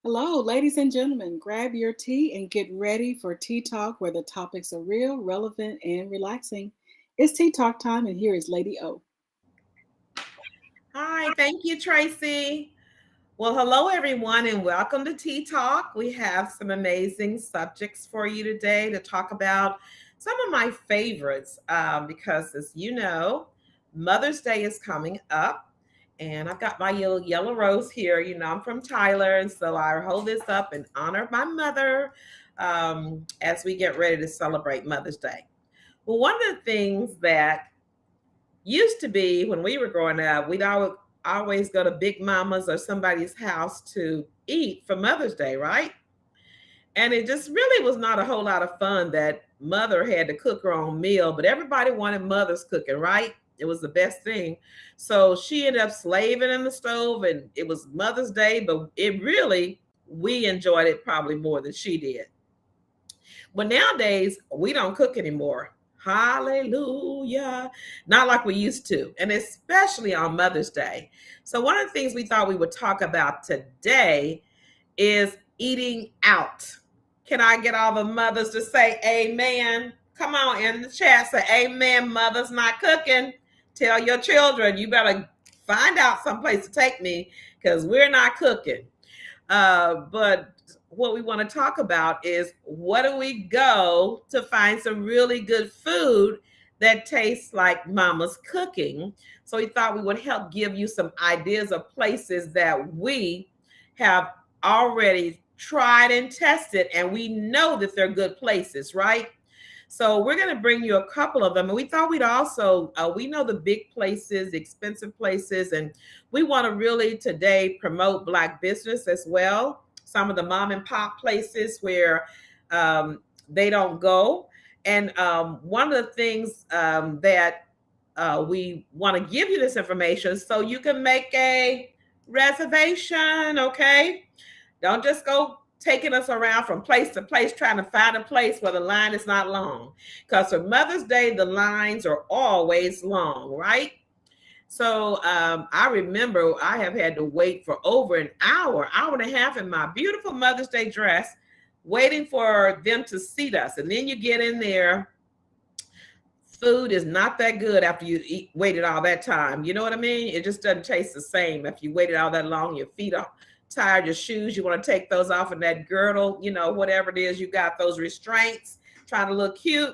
Hello, ladies and gentlemen. Grab your tea and get ready for Tea Talk, where the topics are real, relevant, and relaxing. It's Tea Talk time, and here is Lady O. Hi, thank you, Tracy. Well, hello, everyone, and welcome to Tea Talk. We have some amazing subjects for you today to talk about some of my favorites because, as you know, Mother's Day is coming up, and I've got my yellow rose here. You know, I'm from Tyler, and so I hold this up in honor of my mother as we get ready to celebrate Mother's Day. Well, one of the things that used to be when we were growing up, we'd always go to Big Mama's or somebody's house to eat for Mother's Day, right? And it just really was not a whole lot of fun that mother had to cook her own meal, but everybody wanted mother's cooking, right? It was the best thing. So she ended up slaving in the stove, and it was Mother's Day, but it really, we enjoyed it probably more than she did. But nowadays, we don't cook anymore. Hallelujah. Not like we used to, and especially on Mother's Day. So, one of the things we thought we would talk about today is eating out. Can I get all the mothers to say amen? Come on in the chat, say amen. Mother's not cooking. Tell your children you better find out someplace to take me because we're not cooking. But what we want to talk about is what do we go to find some really good food that tastes like mama's cooking. So we thought we would help give you some ideas of places that we have already tried and tested, and we know that they're good places, right? So we're going to bring you a couple of them. And we thought we'd also, we know the big places, expensive places, and we want to really today promote Black business as well. Some of the mom and pop places where they don't go. And one of the things that we want to give you this information so you can make a reservation, okay? Don't just go taking us around from place to place trying to find a place where the line is not long. Because for Mother's Day, the lines are always long, right? So I remember I have had to wait for over an hour and a half in my beautiful Mother's Day dress, waiting for them to seat us. And then you get in there, food is not that good after waited all that time. You know what I mean? It just doesn't taste the same if you waited all that long. Your feet are tired, your shoes, you want to take those off, and that girdle, you know, whatever it is, you got those restraints trying to look cute.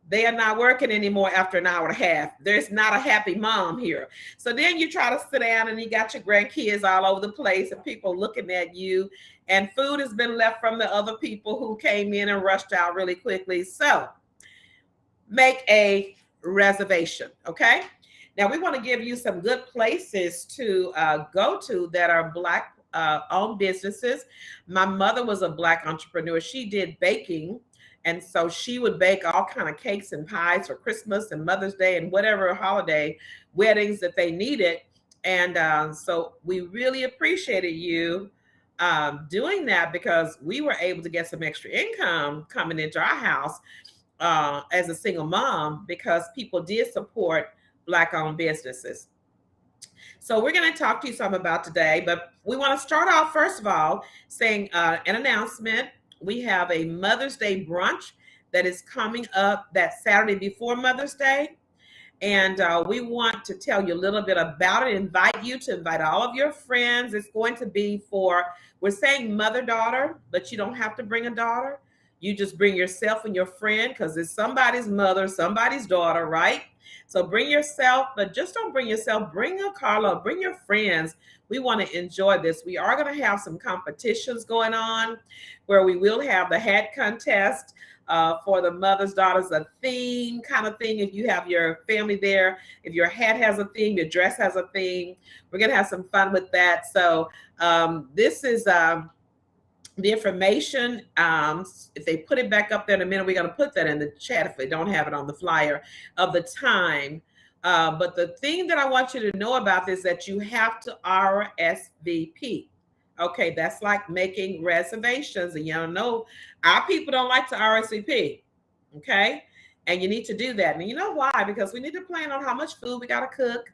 They are not working anymore after an hour and a half. There's not a happy mom here. So then you try to sit down and you got your grandkids all over the place and people looking at you, and food has been left from the other people who came in and rushed out really quickly. So make a reservation, okay? Now we want to give you some good places to go to that are Black owned businesses. My mother was a Black entrepreneur. She did baking, and so she would bake all kind of cakes and pies for Christmas and Mother's Day and whatever holiday weddings that they needed. And so we really appreciated you doing that because we were able to get some extra income coming into our house as a single mom because people did support Black owned businesses. So we're going to talk to you some about today, but we want to start off first of all saying an announcement. We have a Mother's Day brunch that is coming up that Saturday before Mother's Day. And we want to tell you a little bit about it, invite you to invite all of your friends. It's going to be for, we're saying mother-daughter, but you don't have to bring a daughter. You just bring yourself and your friend because it's somebody's mother, somebody's daughter, right? So bring yourself, but just don't bring yourself. Bring a Carlo, bring your friends. We want to enjoy this. We are going to have some competitions going on where we will have the hat contest for the mothers, daughters, a theme kind of thing. If you have your family there, if your hat has a theme, your dress has a theme, we're going to have some fun with that. So this is the information. If they put it back up there in a minute, we're going to put that in the chat if they don't have it on the flyer of the time. But the thing that I want you to know about this is that you have to RSVP. Okay, that's like making reservations. And you don't know, our people don't like to RSVP. Okay, and you need to do that. And you know why? Because we need to plan on how much food we got to cook,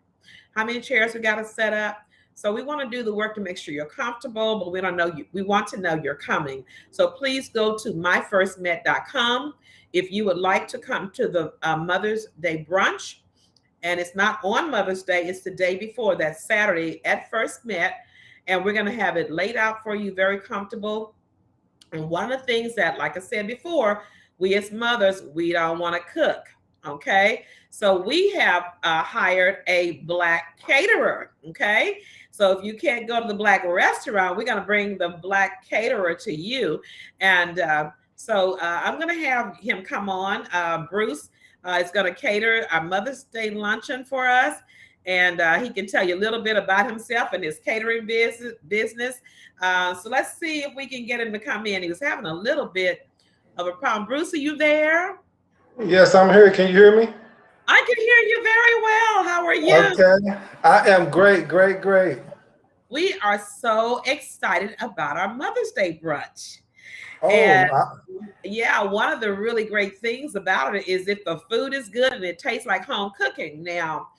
how many chairs we got to set up. So we want to do the work to make sure you're comfortable, but we don't know you. We want to know you're coming. So please go to myfirstmet.com if you would like to come to the Mother's Day brunch. And it's not on Mother's Day, it's the day before, that's Saturday at First Met. And we're going to have it laid out for you, very comfortable. And one of the things that, like I said before, we as mothers, we don't want to cook. Okay. So we have hired a Black caterer. Okay. So if you can't go to the Black restaurant, we're going to bring the Black caterer to you. And so I'm going to have him come on. Bruce is going to cater our Mother's Day luncheon for us. And he can tell you a little bit about himself and his catering business. So let's see if we can get him to come in. He was having a little bit of a problem. Bruce, are you there? Yes, I'm here. Can you hear me? I can hear you very well. How are you? Okay. I am great, great, great. We are so excited about our Mother's Day brunch. Oh, And yeah, one of the really great things about it is if the food is good and it tastes like home cooking. Now,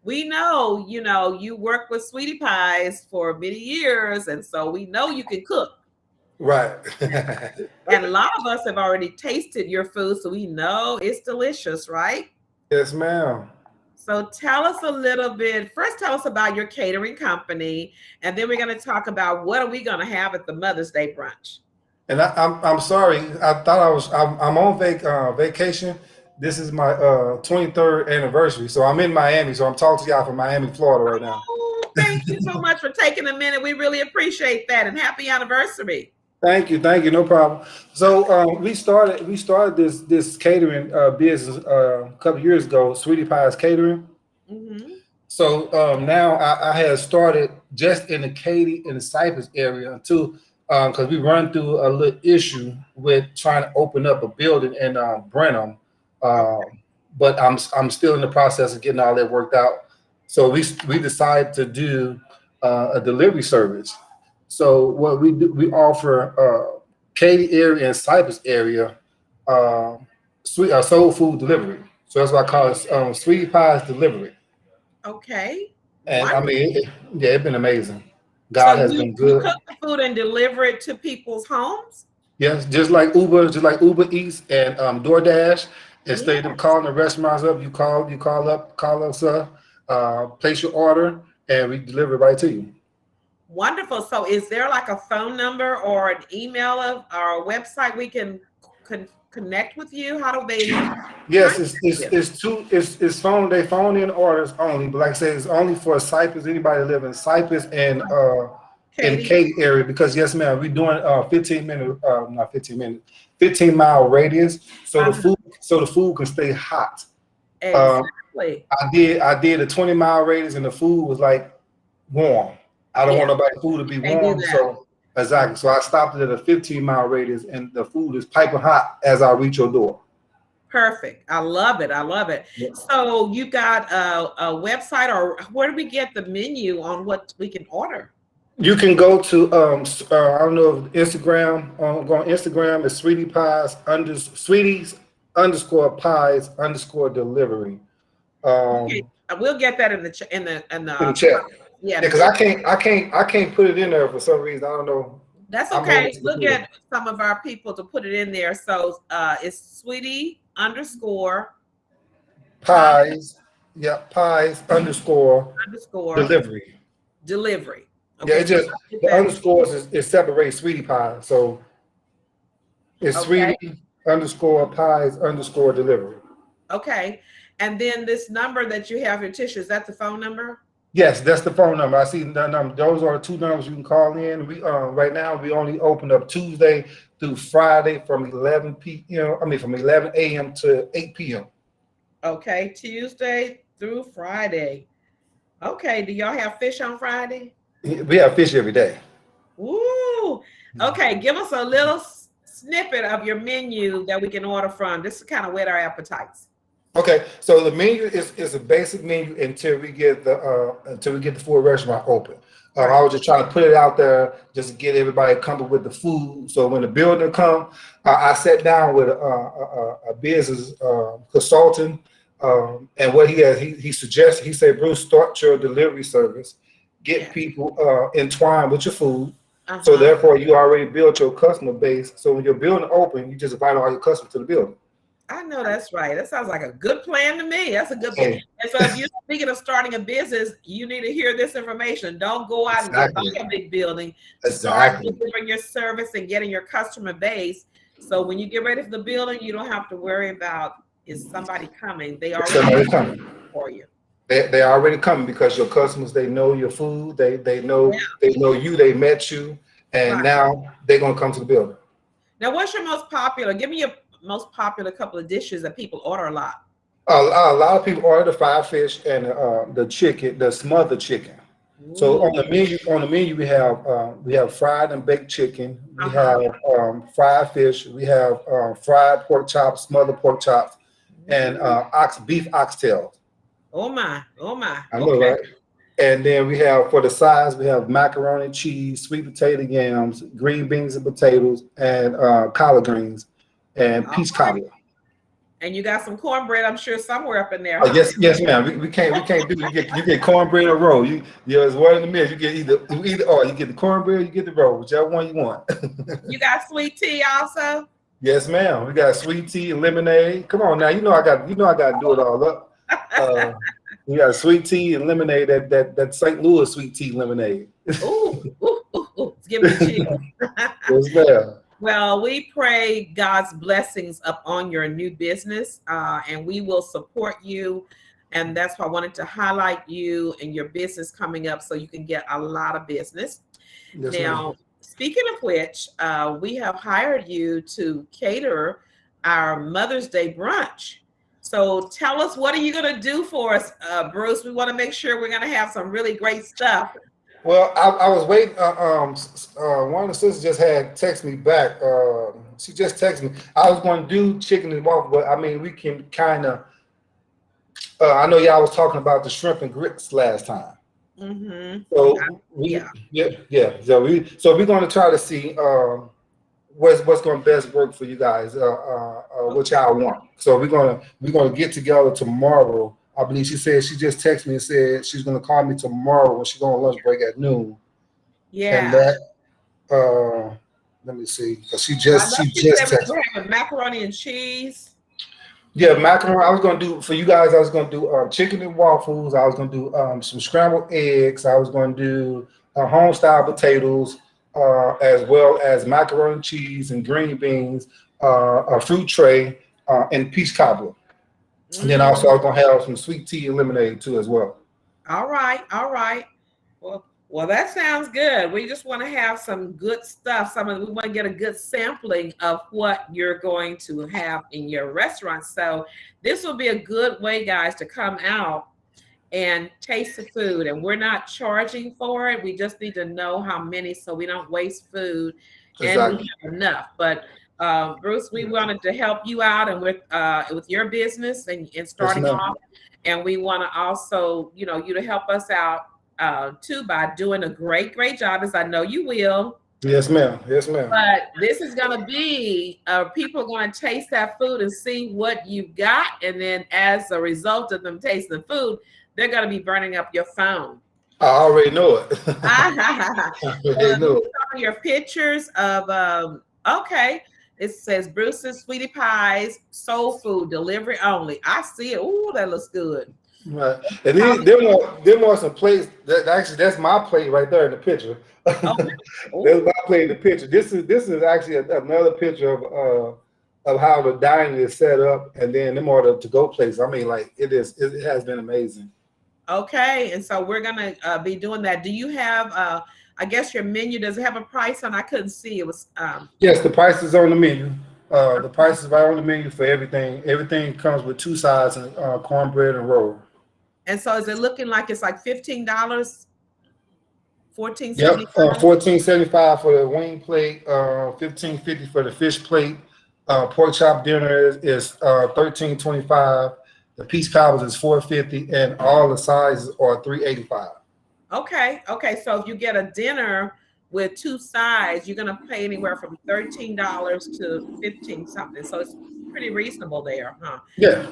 we know, you work with sweetie pies for many years, and so we know you can cook. right. And a lot of us have already tasted your food, so we know it's delicious, right? Yes, ma'am. So tell us a little bit. First, tell us about your catering company, and then we're going to talk about what are we going to have at the Mother's Day brunch. And I'm sorry. I thought I'm on vacation. This is my 23rd anniversary. So I'm in Miami. So I'm talking to y'all from Miami, Florida right now. Oh, thank you so much for taking a minute. We really appreciate that, and happy anniversary. Thank you, no problem. So we started this catering business a couple years ago, Sweetie Pies Catering. Mm-hmm. So now I have started just in the Katy and the Cypress area too, because we run through a little issue with trying to open up a building in Brenham, but I'm still in the process of getting all that worked out. So we decided to do a delivery service. So what we do, we offer Katy area and Cypress area soul food delivery. So that's why I call it Sweetie Pies Delivery. Okay. And Wonderful. I mean, it's been amazing. So God has you been good. cook the food and deliver it to people's homes? Yes, just like Uber Eats and DoorDash. Instead of calling the restaurants up, you call us up, place your order, and we deliver it right to you. Wonderful. So is there like a phone number or an email or a website we can connect with you? How do they? Yes, it's phone. They phone in orders only, but like I said, it's only for Cypress. Anybody that live in Cypress and in Katy area, because yes, ma'am, we're doing 15-mile radius, so the food can stay hot. Exactly. I did a 20-mile radius, and the food was like warm. I don't want nobody's food to be warm, so exactly. So I stopped it at a 15-mile radius, and the food is piping hot as I reach your door. Perfect. I love it. Yeah. So you got a website, or where do we get the menu on what we can order? You can go to I don't know if Instagram. Go on Instagram. It's Sweeties_Pies_delivery. Okay. We'll get that in the chat. Yeah, because I can't put it in there for some reason. I don't know. That's okay. We'll get some of our people to put it in there. So it's Sweetie_Pies. Yeah, Pies_delivery. Delivery. Okay. Yeah, it just the underscores is separate Sweetie Pie. So it's Sweetie_Pies_delivery. Okay. And then this number that you have, your tissue, is that the phone number? Yes, that's the phone number. I see the number. Those are the two numbers you can call in. We right now we only open up Tuesday through Friday from 11 a.m. to 8 p.m. Okay, Tuesday through Friday. Okay, do y'all have fish on Friday? We have fish every day. Ooh. Okay, give us a little snippet of your menu that we can order from. This is kind of whet our appetites. Okay, so the menu is a basic menu until we get the full restaurant open. I was just trying to put it out there just to get everybody comfortable with the food. So when the building come, I sat down with a business consultant, and what he suggested, he said, Bruce, start your delivery service, get people entwined with your food. Uh-huh. So therefore, you already built your customer base. So when your building open, you just invite all your customers to the building. I know that's right. That sounds like a good plan to me. That's a good plan. Hey, And so if you're thinking of starting a business, you need to hear this information. Don't go out and go buy exactly. a big building. Start Exactly. delivering your service and getting your customer base. So when you get ready for the building, you don't have to worry about is somebody coming. They already Somebody coming. for you. They already coming because your customers, they know your food, they know you, they met you, and Right. now they're gonna come to the building. Now, what's your most popular? Give me your most popular couple of dishes that people order a lot. A lot of people order the fried fish and the chicken, the smothered chicken. So Ooh. on the menu we have fried and baked chicken, we Uh-huh. have fried fish, we have fried pork chops, smothered pork chops, and beef oxtails. Oh my. I know, Okay. right? And then we have for the sides, we have macaroni, cheese, sweet potato yams, green beans and potatoes, and collard greens, and peach cobbler. And you got some cornbread, I'm sure, somewhere up in there. Oh, yes, ma'am. We can't do you get cornbread or roll. It's one in the middle. You get either or. You get the cornbread, you get the roll, whichever one you want. You got sweet tea also? Yes, ma'am. We got sweet tea and lemonade. Come on now, I got to do it all up. We got sweet tea and lemonade. That St. Louis sweet tea lemonade. Ooh. It's giving me chills. Yes, ma'am. Well, we pray God's blessings upon your new business, and we will support you. And that's why I wanted to highlight you and your business coming up so you can get a lot of business. Yes, Now, ma'am. speaking of which, we have hired you to cater our Mother's Day brunch. So tell us, what are you going to do for us, Bruce? We want to make sure we're going to have some really great stuff. Well, I was waiting. One of the sisters just had text me back. She just texted me. I was going to do chicken and waffle, but I mean, we can kind of. I know y'all was talking about the shrimp and grits last time. Mm-hmm. So Yeah. So we're going to try to see what's going to best work for you guys. What y'all want. So we're gonna get together tomorrow. I believe she said she just texted me and said she's gonna call me tomorrow when she's going on lunch break at noon. Yeah. And that let me see, because she just texted. We're having macaroni and cheese. Yeah, macaroni. I was gonna do for you guys. I was gonna do chicken and waffles. I was gonna do some scrambled eggs. I was gonna do home style potatoes, as well as macaroni and cheese and green beans, a fruit tray, and peach cobbler. And then also I was gonna have some sweet tea and lemonade too as well. All right. Well, that sounds good. We just want to have some good stuff. We want to get a good sampling of what you're going to have in your restaurant. So this will be a good way, guys, to come out and taste the food. And we're not charging for it. We just need to know how many so we don't waste food and we have enough. But Bruce, we wanted to help you out and with your business and starting off. And we want to also, you to help us out too by doing a great job, as I know you will. Yes, ma'am. But this is going to be people are going to taste that food and see what you've got, and then as a result of them tasting the food, they're going to be burning up your phone. I already know it. I already know it. Some of your pictures of okay. It says Bruce's Sweetie Pies Soul Food Delivery Only. I see it. Ooh, that looks good. Right. And then there are some plates that's my plate right there in the picture. Okay. That's my plate in the picture. This is actually another picture of how the dining is set up, and then them are the to-go plates. I mean, like it has been amazing. Okay, and so we're gonna be doing that. Do you have I guess your menu, does it have a price on? I couldn't see. It was yes, the price is on the menu. The price is right on the menu for everything. Everything comes with two sides and cornbread and roll. And so is it looking like it's like $15? $14.75? Yep, $14.75 for the wing plate, $15.50 for the fish plate. Pork chop dinner is $13.25. The peach cobbler is $4.50, and all the sizes are $3.85. Okay. So if you get a dinner with two sides, you're gonna pay anywhere from $13 to $15 something. So it's pretty reasonable there, huh? Yeah.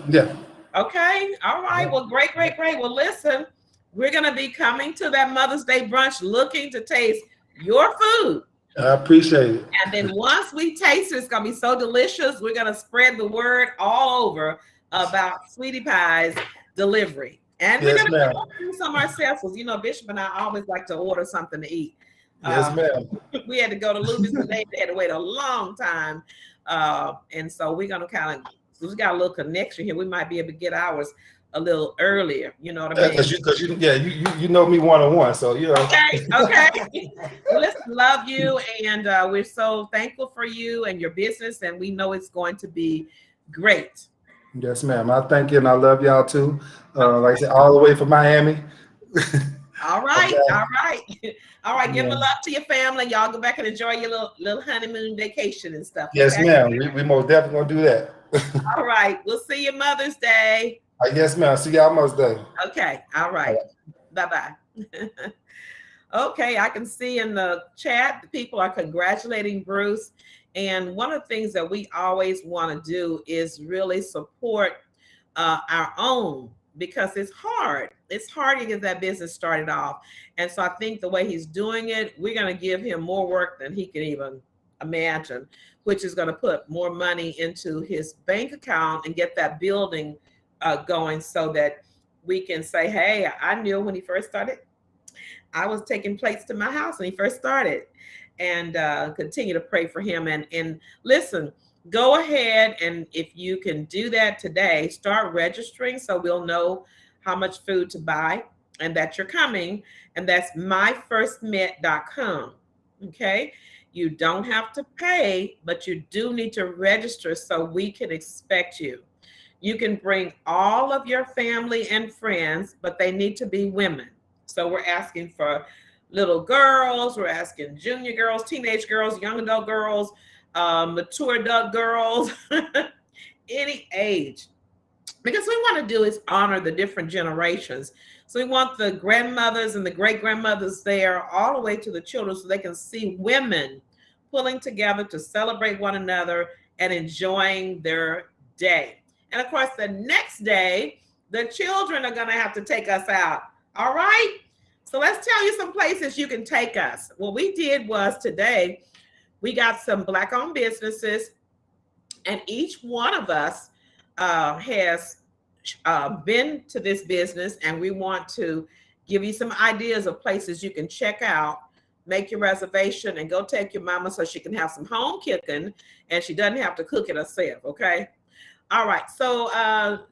Okay. All right. Well, great. Well, listen, we're going to be coming to that Mother's Day brunch looking to taste your food. I appreciate it. And then once we taste it, it's going to be so delicious. We're going to spread the word all over about Sweetie Pie's delivery. And we're Yes, going to ma'am. do some ourselves. You know, Bishop and I always like to order something to eat. Yes, ma'am. We had to go to Louisiana. They had to wait a long time. And so we're going to kind of, we got a little connection here. We might be able to get ours a little earlier. You know what I mean? Because you know me one-on-one, so you know. Okay. Well, listen, love you, and we're so thankful for you and your business, and we know it's going to be great. Yes, ma'am. I thank you, and I love y'all too. Like I said, all the way from Miami. All right, Okay. all right, all right. Give Yeah. a love to your family. Y'all go back and enjoy your little honeymoon vacation and stuff. Yes, okay? ma'am. We most definitely gonna do that. All right. We'll see you Mother's Day. Yes, ma'am. See y'all Mother's Day. Okay. All right. Bye-bye. Okay. I can see in the chat, the people are congratulating Bruce. And one of the things that we always want to do is really support our own, because it's hard. It's hard to get that business started off. And so I think the way he's doing it, we're going to give him more work than he can even imagine, which is going to put more money into his bank account and get that building going, so that we can say, hey, I knew when he first started, I was taking plates to my house when he first started, and continue to pray for him. And listen, go ahead, and if you can do that today, start registering so we'll know how much food to buy and that you're coming. And that's myfirstmet.com. Okay. You don't have to pay, but you do need to register so we can expect you. You can bring all of your family and friends, but they need to be women. So we're asking for little girls, we're asking junior girls, teenage girls, young adult girls, mature adult girls, any age. Because we want to do is honor the different generations. So we want the grandmothers and the great grandmothers there, all the way to the children, so they can see women pulling together to celebrate one another and enjoying their day. And of course, the next day, the children are going to have to take us out. All right. So let's tell you some places you can take us. What we did was today, we got some Black-owned businesses, and each one of us has been to this business, and we want to give you some ideas of places you can check out, make your reservation, and go take your mama so she can have some home cooking and she doesn't have to cook it herself. Okay. All right. So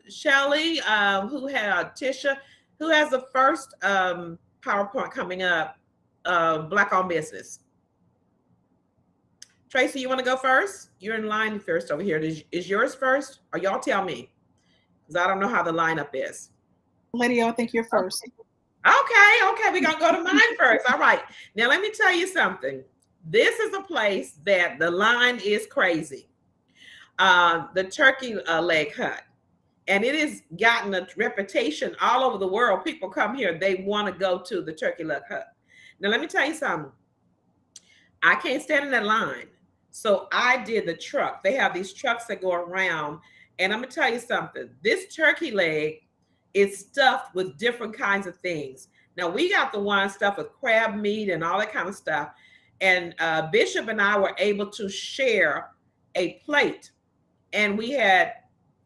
Shelly, Tisha, who has the first PowerPoint coming up, Black-owned business? Tracy, you want to go first? You're in line first over here. Is yours first? Or y'all tell me, because I don't know how the lineup is. Lady, I think you're first. Okay, we're going to go to mine first. All right. Now, let me tell you something. This is a place that the line is crazy. The Turkey Leg Hut. And it has gotten a reputation all over the world. People come here, they want to go to the Turkey Leg Hut. Now, let me tell you something. I can't stand in that line. So I did the truck. They have these trucks that go around. And I'm going to tell you something. This turkey leg is stuffed with different kinds of things. Now, we got the one stuffed with crab meat and all that kind of stuff. And Bishop and I were able to share a plate. And we had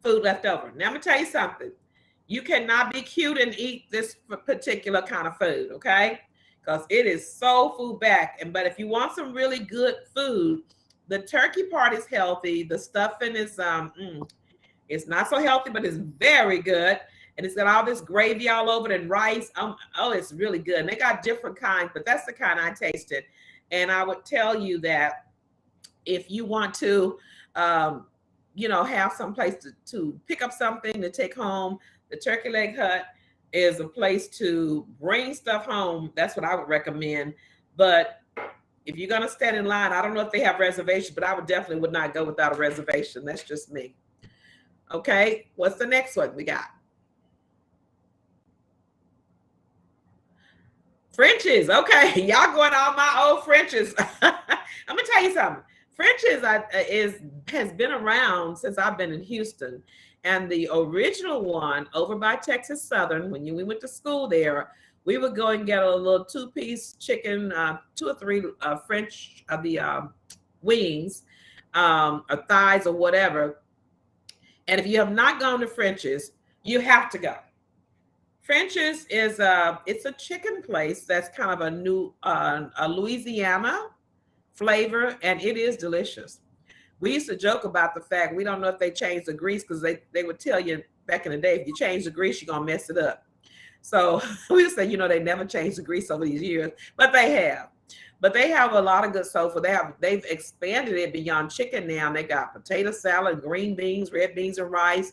food left over. Now, I'm going to tell you something. You cannot be cute and eat this particular kind of food, okay? Because it is so food back. But if you want some really good food, the turkey part is healthy. The stuffing is it's not so healthy, but it's very good. And it's got all this gravy all over it and rice. Oh, it's really good. And they got different kinds, but that's the kind I tasted. And I would tell you that if you want to, have some place to pick up something to take home, the Turkey Leg Hut is a place to bring stuff home. That's what I would recommend. But if you're going to stand in line, I don't know if they have reservations, but I would not go without a reservation. That's just me. Okay. What's the next one we got? French's. Okay. Y'all going on my old French's. I'm going to tell you something. French's has been around since I've been in Houston. And the original one over by Texas Southern, when we went to school there, we would go and get a little 2-piece chicken, 2 or 3 French wings, or thighs or whatever. And if you have not gone to French's, you have to go. French's is it's a chicken place that's kind of a new a Louisiana flavor, and it is delicious. We used to joke about the fact we don't know if they changed the grease, because they would tell you back in the day, if you change the grease, you're gonna mess it up. So we would say, they never changed the grease over these years, but they have. But they have a lot of good soul food. They've expanded it beyond chicken now. They got potato salad, green beans, red beans, and rice,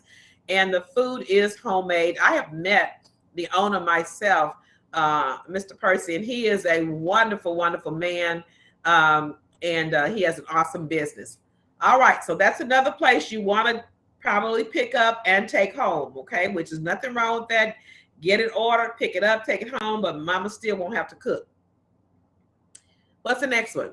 and the food is homemade. I have met the owner myself, Mr. Percy, and he is a wonderful, wonderful man, and he has an awesome business. All right, so that's another place you want to probably pick up and take home, okay? Which is nothing wrong with that. Get it ordered, pick it up, take it home, but mama still won't have to cook. What's the next one?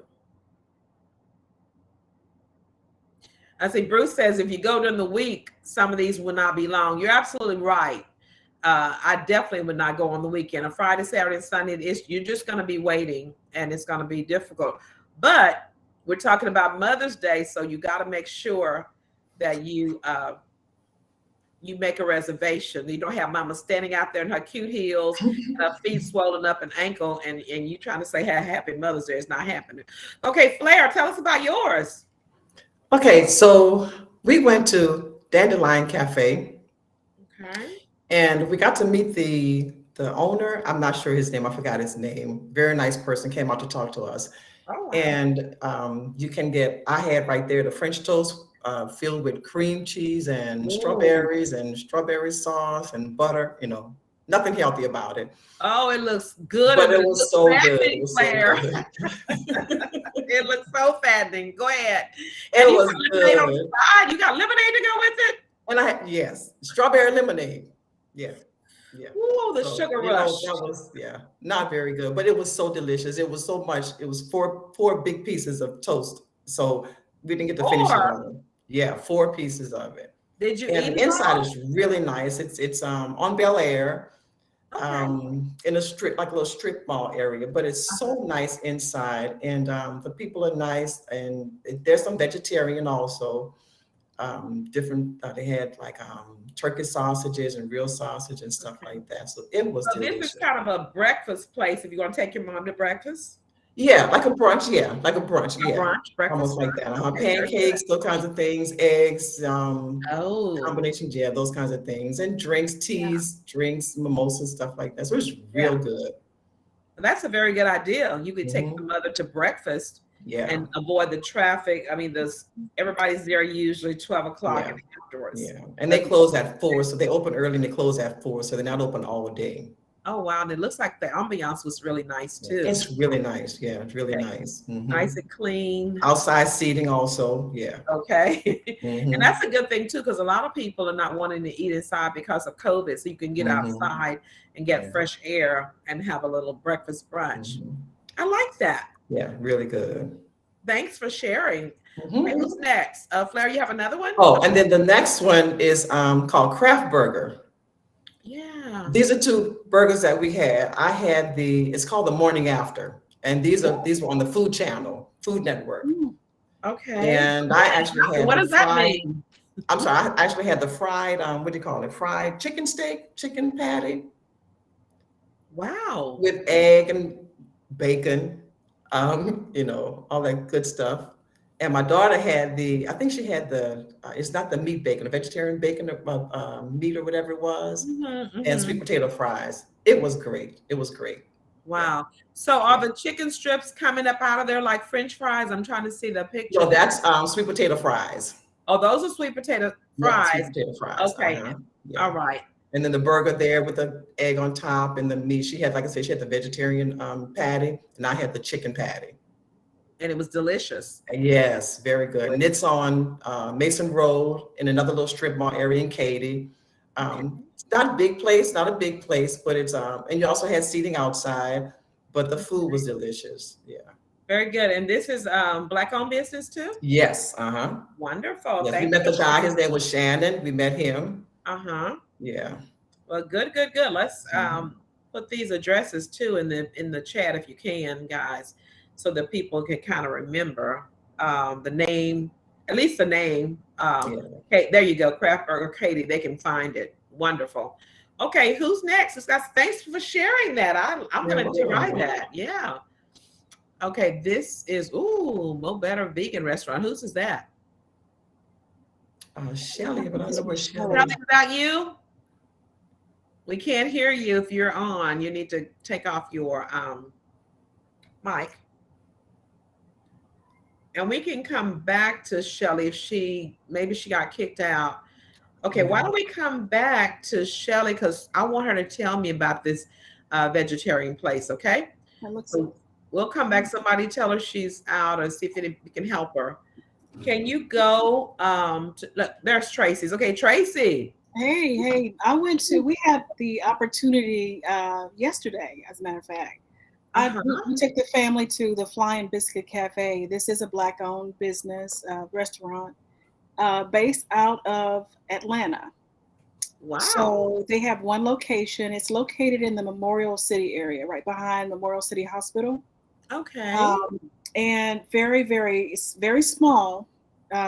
I see Bruce says if you go during the week, some of these will not be long. You're absolutely right. I definitely would not go on the weekend. On Friday, Saturday, and Sunday, you're just going to be waiting, and it's going to be difficult. But we're talking about Mother's Day, so you got to make sure that you make a reservation. You don't have mama standing out there in her cute heels, her feet swollen up and ankle, and you trying to say happy Mother's Day. It's not happening. Okay, Flair, tell us about yours. Okay, so we went to Dandelion Cafe. Okay. And we got to meet the owner. I'm not sure his name. I forgot his name. Very nice person, came out to talk to us. Oh, wow. And I had right there the French toast filled with cream cheese and strawberries and strawberry sauce and butter, nothing healthy about it. Oh, it looks good. But it was so good. It was so good. It looks so fattening. Go ahead. And you it was got lemonade on the good. side. You got lemonade to go with it? And yes, strawberry lemonade. Yeah. Yeah. Ooh, the sugar rush. That was not very good, but it was so delicious. It was so much. It was four big pieces of toast. So we didn't get to finish it all. Yeah, 4 pieces of it. Did you and eat the inside is really nice. It's on Bel Air, in a strip, like a little strip mall area, but it's so nice inside, and the people are nice, and there's some vegetarian also. Different they had like turkey sausages and real sausage and stuff like that. So it was delicious. This is kind of a breakfast place if you want to take your mom to breakfast. Yeah, like a brunch. Yeah, like a brunch. Yeah, brunch, breakfast, almost like that. Pancakes, those kinds of things, eggs, Oh, combinations. Yeah, those kinds of things, and drinks, teas, drinks, mimosas, stuff like that. So it's real good. that's a very good idea. You could take the mother to breakfast. Yeah. And avoid the traffic. I mean, everybody's there usually 12 o'clock and afterwards. Yeah. And they close at 4. So they open early and they close at 4. So they're not open all day. Oh, wow. And it looks like the ambiance was really nice too. It's really nice. Yeah, it's really nice. Nice and clean. Outside seating also. Yeah. Okay. And that's a good thing too, because a lot of people are not wanting to eat inside because of COVID. So you can get outside and get fresh air and have a little breakfast brunch. I like that. Yeah, really good. Thanks for sharing. Okay, who's next? Flair, you have another one? Oh, and then the next one is called Craft Burger. Yeah. These are 2 burgers that we had. I had it's called the Morning After, and these were on the Food Channel, Food Network. Okay. And I actually had what does that mean? I'm sorry, I actually had the fried, what do you call it? Fried chicken steak, chicken patty. Wow. With egg and bacon. All that good stuff. And my daughter had I think she had it's not the meat bacon, the vegetarian bacon, meat or whatever it was, and sweet potato fries. It was great. It was great. Wow. So are the chicken strips coming up out of there like French fries? I'm trying to see the picture. No, that's sweet potato fries. Oh, those are sweet potato fries. Yeah, sweet potato fries. Okay. All right. And then the burger there with the egg on top and the meat. She had, like I said, she had the vegetarian patty, and I had the chicken patty. And it was delicious. Yes, very good. And it's on Mason Road in another little strip mall area in Katy. It's not a big place, but it's and you also had seating outside, but the food was delicious. Yeah. Very good. And this is Black-owned business too? Yes. Wonderful. Yes, we met the guy. His name was Shannon. We met him. Yeah. Yeah. Well, good. Let's put these addresses too in the chat if you can, guys, so that people can kind of remember the name, at least the name. Yeah. Okay, there you go, Craft Burger Katie. They can find it. Wonderful. Okay, who's next? Thanks for sharing that. I'm You're gonna try welcome. that. Yeah. Okay, this is Mo Better Vegan Restaurant. Whose is that? Shelly, but I don't know where Shelley. Shelly. Tell me about you. We can't hear you if you're on. You need to take off your mic. And we can come back to Shelly if maybe she got kicked out. Okay, why don't we come back to Shelly, because I want her to tell me about this vegetarian place, okay? So we'll come back. Somebody tell her she's out or see if we can help her. Can you go look, there's Tracy's. Okay, Tracy. Hey, we had the opportunity yesterday, as a matter of fact. We took the family to the Flying Biscuit Cafe. This is a Black-owned business restaurant based out of Atlanta. Wow. So they have one location. It's located in the Memorial City area, right behind Memorial City Hospital. Okay. And it's very small,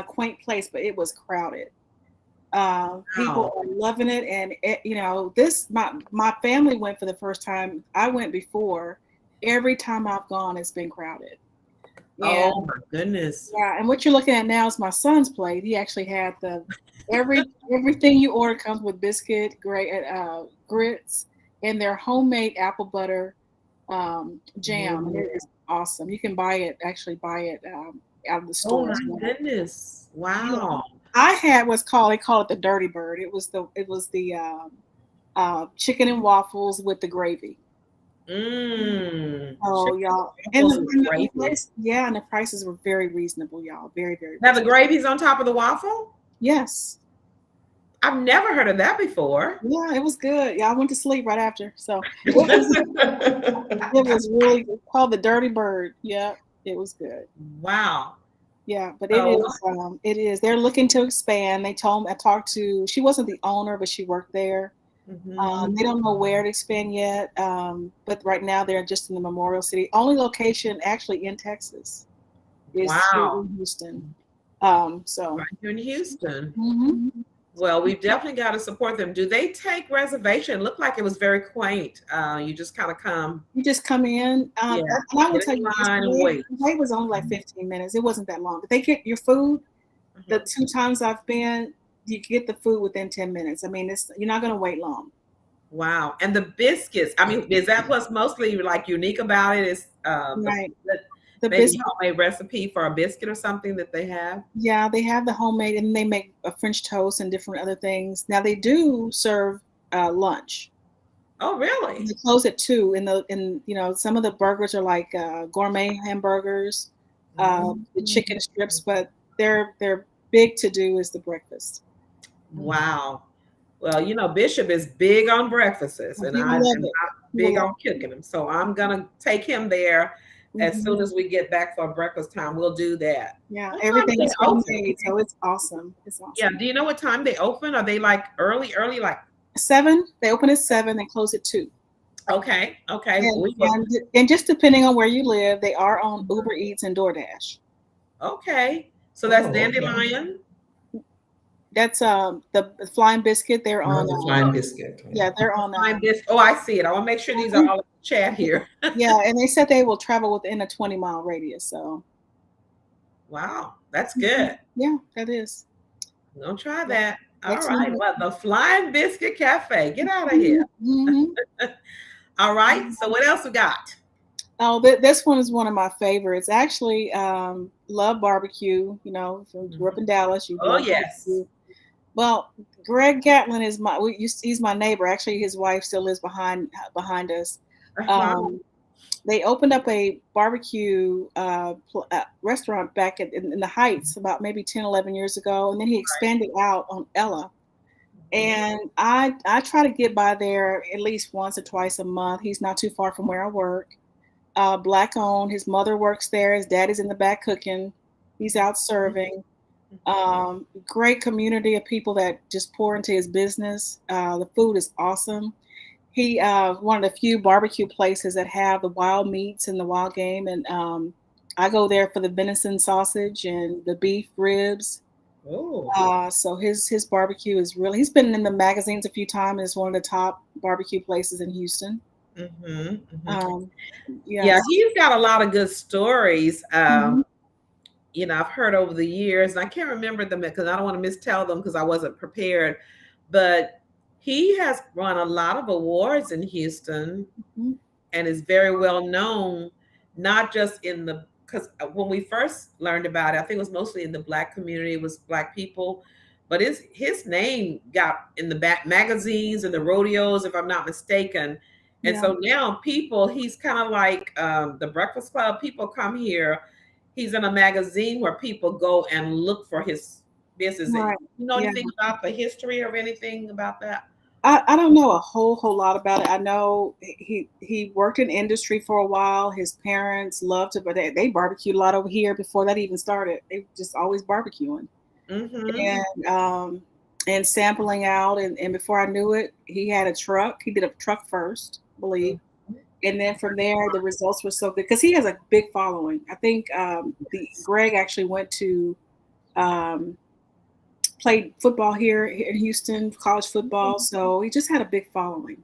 quaint place, but it was crowded. People are loving it, and my family went for the first time. I went before. Every time I've gone, it's been crowded. Oh my goodness! Yeah, and what you're looking at now is my son's plate. He actually had everything you order comes with biscuit, grits, and their homemade apple butter jam. And it is awesome. You can buy it out of the store. Oh my goodness! Wow. I had they call it the Dirty Bird. It was the chicken and waffles with the gravy. Oh, y'all. And the prices were very reasonable, y'all. Very, very reasonable. Now the gravy's on top of the waffle? Yes. I've never heard of that before. Yeah, it was good. Yeah, I went to sleep right after. So it was really called the Dirty Bird. Yeah, it was good. Wow. Yeah, but it is. They're looking to expand. They told me, she wasn't the owner, but she worked there. Mm-hmm. They don't know where to expand yet, but right now they're just in the Memorial City. Only location actually in Texas is here in Houston. So right here in Houston. Mm-hmm. Well, we've definitely got to support them. Do they take reservation? It looked like it was very quaint. You just kind of come. You just come in. And I will tell you, the wait was only like 15 minutes. It wasn't that long. But they get your food. Mm-hmm. The 2 times I've been, you get the food within 10 minutes. I mean, you're not going to wait long. Wow. And the biscuits, I mean, is that what's mostly like unique about it? Is right. The maybe homemade recipe for a biscuit or something that they have? Yeah, they have the homemade, and they make a French toast and different other things. Now they do serve lunch. Oh, really? They close at 2. Some of the burgers are like gourmet hamburgers, the chicken strips, but they're big to do is the breakfast. Wow. Well, Bishop is big on breakfasts, and I'm not big on cooking them. So I'm gonna take him there. As soon as we get back for breakfast time, we'll do that. Yeah, everything is homemade, so it's awesome. It's awesome. Yeah. Do you know what time they open? Are they like early, like 7? They open at 7. They close at 2. Okay. And just depending on where you live, they are on Uber Eats and DoorDash. Okay. So that's Dandelion. That's the Flying Biscuit. They're on the Flying Biscuit. Yeah, they're on Flying Biscuit. Oh, I see it. I want to make sure these are all in the chat here. Yeah, and they said they will travel within a 20-mile radius. So, wow, that's good. Yeah, that is. We're gonna try that. All right. Well, the Flying Biscuit Cafe. Get out of here. Mm-hmm. All right. So what else we got? Oh, this one is one of my favorites. Actually, love barbecue. Grew up in Dallas. Yes. Barbecue. Well, Greg Gatlin is he's my neighbor. Actually, his wife still lives behind us. They opened up a barbecue restaurant back in the Heights about maybe 10, 11 years ago. And then he expanded out on Ella. And I try to get by there at least once or twice a month. He's not too far from where I work. Black owned. His mother works there. His dad is in the back cooking. He's out serving. Great community of people that just pour into his business. The food is awesome. He one of the few barbecue places that have the wild meats and the wild game, and I go there for the venison sausage and the beef ribs. Oh, So his barbecue is really. He's been in the magazines a few times. It's one of the top barbecue places in Houston. mm-hmm, mm-hmm. Um, Yeah, yes. he's got a lot of good stories. Mhm. I've heard over the years, and I can't remember them because I don't want to mistell them because I wasn't prepared. But he has won a lot of awards in Houston Mhm. and is very well known, not just in the because when we first learned about it, I think it was mostly in the Black community, it was Black people, but his name got in the back magazines and the rodeos, if I'm not mistaken. And Yeah. so now people, he's kind of like the Breakfast Club. People come here. He's in a magazine where people go and look for his business. Right. You know Yeah. anything about the history or anything about that? I don't know a whole lot about it. I know he worked in industry for a while. His parents loved to, but they barbecued a lot over here before that even started. They just always barbecuing Mm-hmm. and sampling out. And before I knew it, he had a truck. He did a truck first, I believe, and then from there the results were so good because he has a big following. I think the Greg actually went to. Um, Played football here in Houston, college football. So he just had a big following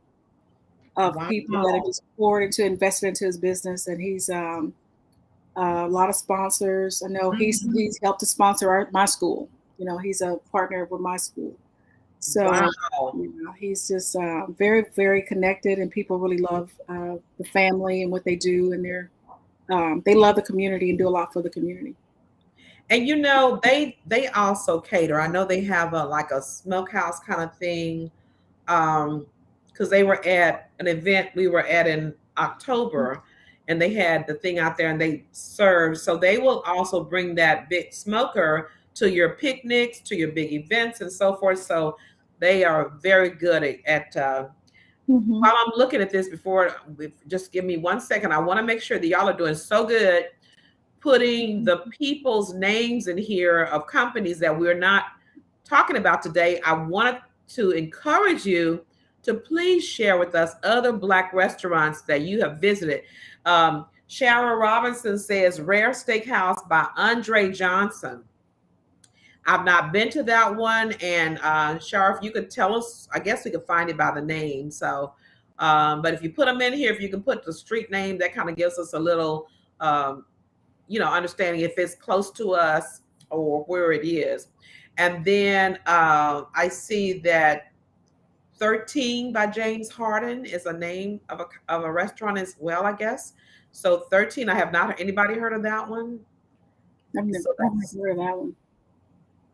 of people that have Wow. just poured into, invested into his business, and he's a lot of sponsors. I know he's helped to sponsor my school. You know, he's a partner with my school. So Wow. you know, he's just very very connected, and people really love the family and what they do, and they love the community and do a lot for the community. And they also cater. I know they have a like a smokehouse kind of thing. Because they were at an event we were at in October, and they had the thing out there and they served. So they will also bring that big smoker to your picnics, to your big events, and so forth. So they are very good at Hmm. while I'm looking at this before, just give me 1 second. I want to make sure that y'all are doing so good putting the people's names in here of companies that we're not talking about today. I wanted to encourage you to please share with us other Black restaurants that you have visited. Sharon Robinson says Rare Steakhouse by Andre Johnson. I've not been to that one. And Shara, if you could tell us, I guess we could find it by the name. So, but if you put them in here, if you can put the street name, that kind of gives us a little um, understanding if it's close to us or where it is. And then I see that 13 by James Harden is a name of a restaurant as well, I guess. So 13, I have not anybody heard of that one. So I've never heard of that one.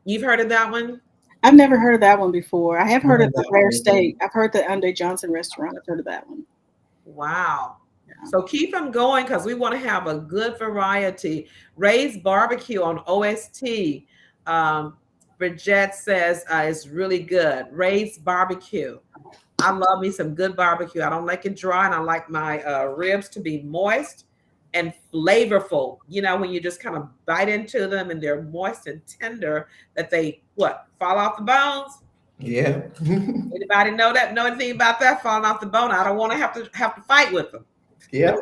You've heard of that one? I've never heard of that one before. I have heard of Heard the that Rare one either. Steak. I've heard the Andre Johnson restaurant. I've heard of that one. Wow. Yeah. So keep them going because we want to have a good variety. Ray's Barbecue on OST. Bridget says it's really good. Ray's Barbecue. I love me some good barbecue. I don't like it dry, and I like my ribs to be moist and flavorful. You know, when you just kind of bite into them and they're moist and tender, that they fall off the bones. Yeah. Anybody know anything about that falling off the bone? I don't want to have to fight with them. Yeah.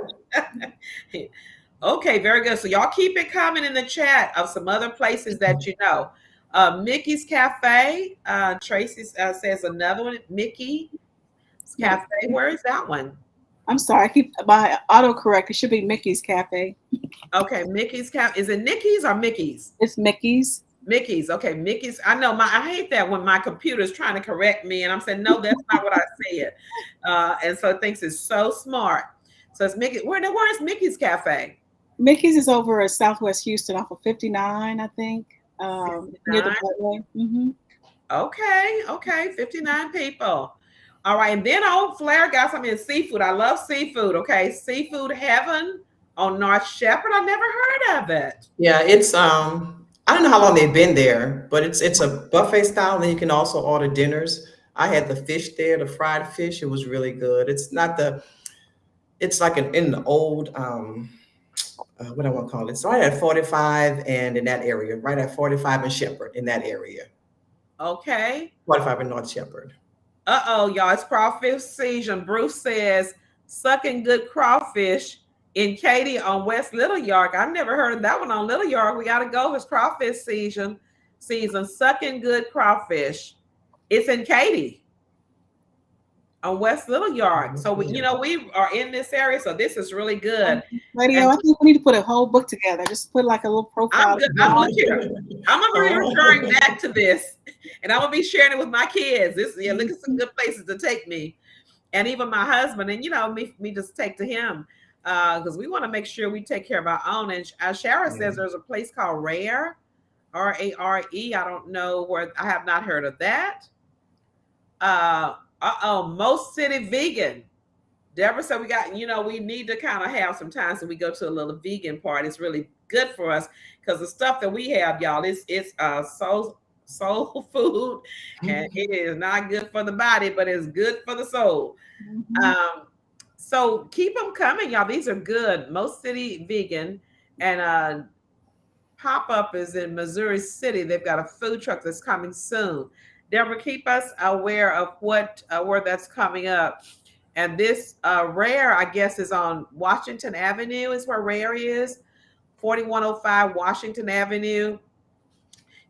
Okay, very good. So y'all keep it coming in the chat of some other places that you know. Mickey's Cafe. Tracy says another one. Mickey's Yeah. Cafe. Where is that one? I'm sorry. I keep my autocorrect. It should be Mickey's Cafe. Okay, Mickey's Cafe. Is it Nikki's or Mickey's? It's Mickey's. Mickey's. Okay, Mickey's. I know I hate that when my computer is trying to correct me and I'm saying, no, that's not what I said. And so it thinks it's so smart. So it's Mickey. Where is Mickey's Cafe? Mickey's is over at Southwest Houston off of 59, I think. Near the 59? Beltway. Mm-hmm. Okay, 59 people. All right, and then Old Flair got something in seafood. I love seafood. Okay, Seafood Heaven on North Shepherd. I never heard of it. Yeah, it's I don't know how long they've been there, but it's a buffet style, and you can also order dinners. I had the fish there, the fried fish. It was really good. It's like in the old what I want to call it. It's right at 45 and in that area, right at 45 and Shepherd in that area. Okay. 45 and North Shepherd. Y'all, it's crawfish season. Bruce says, sucking good crawfish in Katy on West Little York. I've never heard of that one on Little York. We got to go. It's crawfish season. Sucking good crawfish. It's in Katy on West Little York. So we are in this area. So this is really good. Radio, I think we need to put a whole book together. Just put like a little profile. I'm gonna be referring back to this, and I'm gonna be sharing it with my kids. Look at some good places to take me, and even my husband, and me just take to him, because we want to make sure we take care of our own. And Shara says there's a place called Rare, Rare. I don't know where. I have not heard of that. Most City Vegan. Deborah said we need to kind of have some time so we go to a little vegan part. It's really good for us because the stuff that we have, y'all, it's soul food, and it is not good for the body, but it's good for the soul. So keep them coming, y'all. These are good. Most City Vegan, and pop-up is in Missouri City. They've got a food truck that's coming soon. Deborah, keep us aware of where that's coming up. And this Rare, I guess, is on Washington Avenue is where Rare is, 4105 Washington Avenue.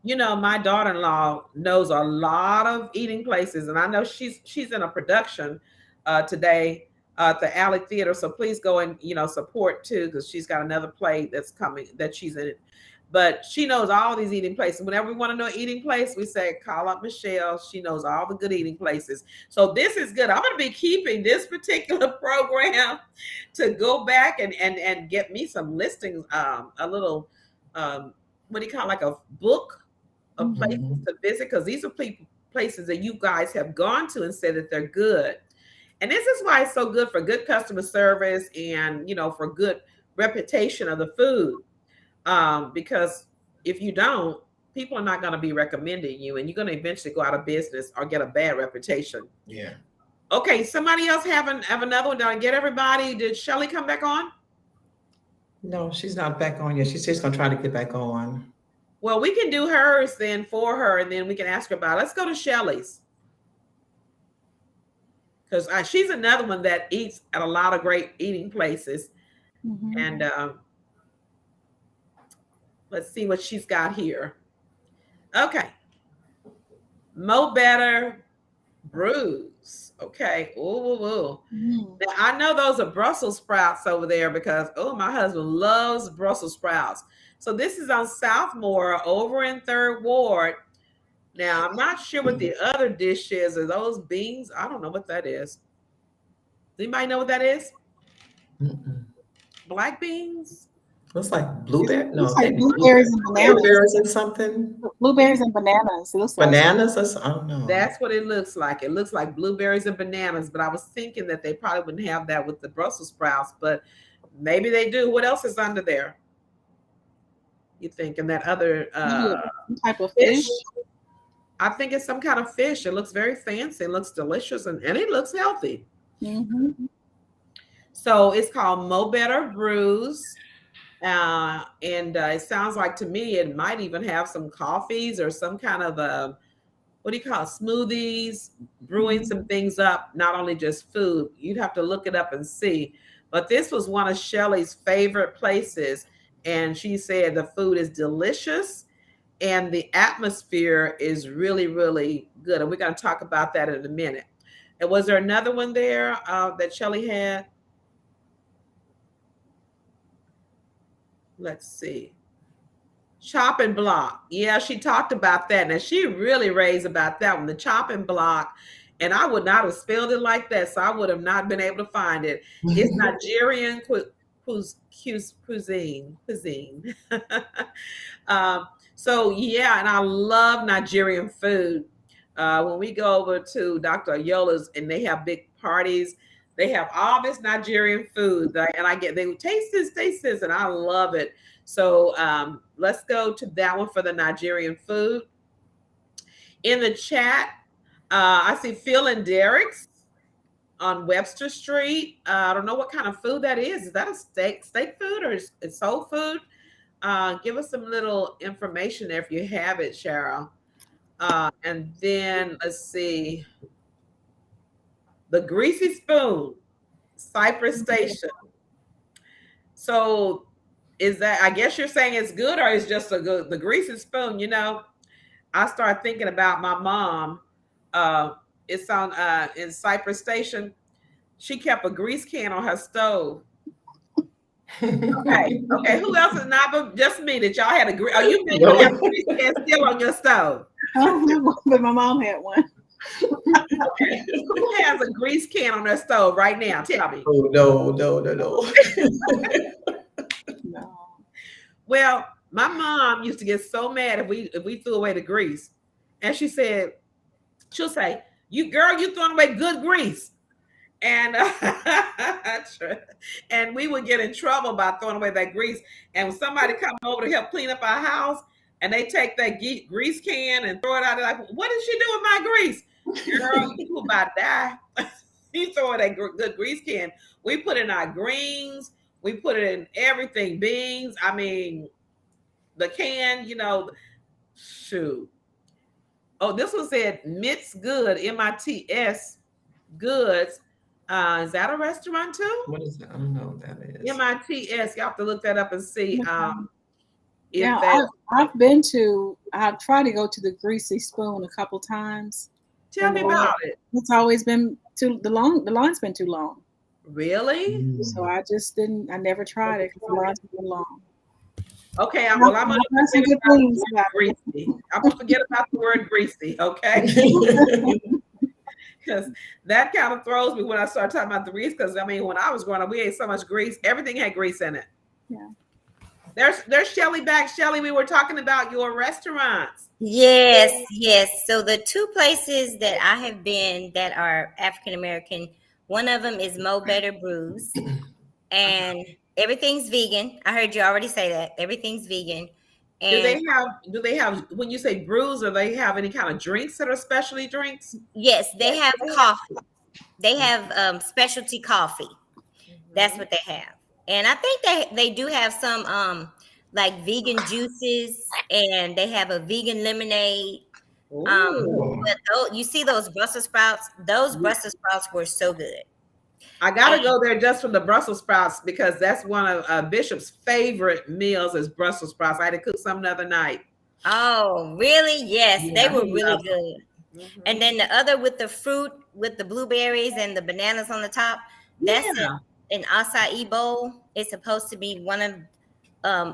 My daughter-in-law knows a lot of eating places, and I know she's in a production today at the Alley Theater. So please go and support too, because she's got another play that's coming that she's in. But she knows all these eating places. Whenever we want to know an eating place, we say, call up Michelle. She knows all the good eating places. So this is good. I'm going to be keeping this particular program to go back and get me some listings, a little, what do you call it, like a book of places to visit, because these are places that you guys have gone to and said that they're good. And this is why it's so good for good customer service and, for good reputation of the food. Because if you don't, people are not going to be recommending you, and you're going to eventually go out of business or get a bad reputation. Yeah. Okay. Somebody else have another one. Did I get everybody? Did Shelly come back on? No, she's not back on yet. She says she's going to try to get back on. Well, we can do hers then for her, and then we can ask her about it. Let's go to Shelly's. Because she's another one that eats at a lot of great eating places. And, let's see what she's got here. Okay. Mo Better Brews. Okay. Ooh. Now, I know those are Brussels sprouts over there because, my husband loves Brussels sprouts. So this is on Southmore over in 3rd Ward. Now, I'm not sure what the other dish is. Are those beans? I don't know what that is. Does anybody know what that is? Black beans? Looks like blueberry. No, it's like blueberries and bananas. Blueberries and something. Blueberries and bananas. It looks bananas. I don't know. That's what it looks like. It looks like blueberries and bananas. But I was thinking that they probably wouldn't have that with the Brussels sprouts. But maybe they do. What else is under there? You think? And that other some type of fish? I think it's some kind of fish. It looks very fancy. It looks delicious, and it looks healthy. So it's called Mo Better Brews. And it sounds like to me it might even have some coffees or some kind of what do you call it, smoothies, brewing some things up, not only just food. You'd have to look it up and see. But this was one of Shelly's favorite places, and she said the food is delicious and the atmosphere is really, really good. And we're going to talk about that in a minute. And was there another one there that Shelly had? Let's see. Chopping block. Yeah, she talked about that. Now, she really raised about that one, the chopping block. And I would not have spelled it like that, so I would have not been able to find it. It's Nigerian cuisine. So, yeah, and I love Nigerian food. When we go over to Dr. Ayola's and they have big parties, they have all this Nigerian food, and they taste this, and I love it. So let's go to that one for the Nigerian food. In the chat, I see Phil and Derek's on Webster Street. I don't know what kind of food that is. Is that a steak food, or is it soul food? Give us some little information there if you have it, Cheryl. And then let's see. the Greasy Spoon, Cypress Station. So is that, I guess you're saying it's good, or it's just the Greasy Spoon? You know, I started thinking about my mom. It's on in Cypress Station. She kept a grease can on her stove. Okay. Who else is not but just me that y'all had a grease? Are you thinking you have a grease can still on your stove? I don't have one, but my mom had one. Okay. Who has a grease can on their stove right now? Tell me. Oh, no. No. Well, my mom used to get so mad if we threw away the grease, and she'll say, "You throwing away good grease," and and we would get in trouble by throwing away that grease. And when somebody come over to help clean up our house, and they take that grease can and throw it out, they're like, "What did she do with my grease?" Girl, you about to die. You throw in that good grease can. We put in our greens. We put it in everything, beans. I mean, the can, shoot. Oh, this one said Mitts Good, MITS Goods. Is that a restaurant too? What is that? I don't know what that is. MITS. You have to look that up and see. I've tried to go to the Greasy Spoon a couple times. Tell me about it. It's always been the line's been too long. Really? So I never tried it because the line's been long. Okay, I'm going to greasy. I'm going to forget about the word greasy, okay? Because that kind of throws me when I start talking about the grease, because, I mean, when I was growing up, we ate so much grease. Everything had grease in it. Yeah. There's Shelly back. Shelly, we were talking about your restaurants. Yes. So the two places that I have been that are African-American, one of them is Mo Better Brews, and everything's vegan. I heard you already say that. Everything's vegan. And do they have, when you say brews, do they have any kind of drinks that are specialty drinks? yes, they have coffee. They have specialty coffee. That's what they have. And I think they do have some like vegan juices, and they have a vegan lemonade. But you see those Brussels sprouts? Those Brussels sprouts were so good. I gotta go there just for the Brussels sprouts, because that's one of Bishop's favorite meals is Brussels sprouts. I had to cook some the other night. Oh, really? Yes, they were really good. Mm-hmm. And then the other with the fruit, with the blueberries and the bananas on the top, that's an acai bowl. It's supposed to be one of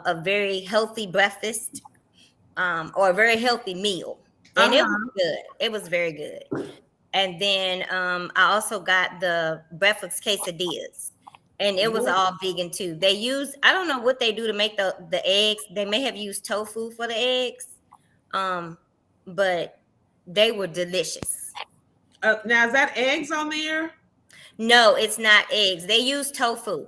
a very healthy breakfast or a very healthy meal. And it was good. It was very good. And then I also got the breakfast quesadillas, and it was all vegan too. They use, I don't know what they do to make the eggs. They may have used tofu for the eggs, but they were delicious. Now, is that eggs on there? No, it's not eggs. They use tofu.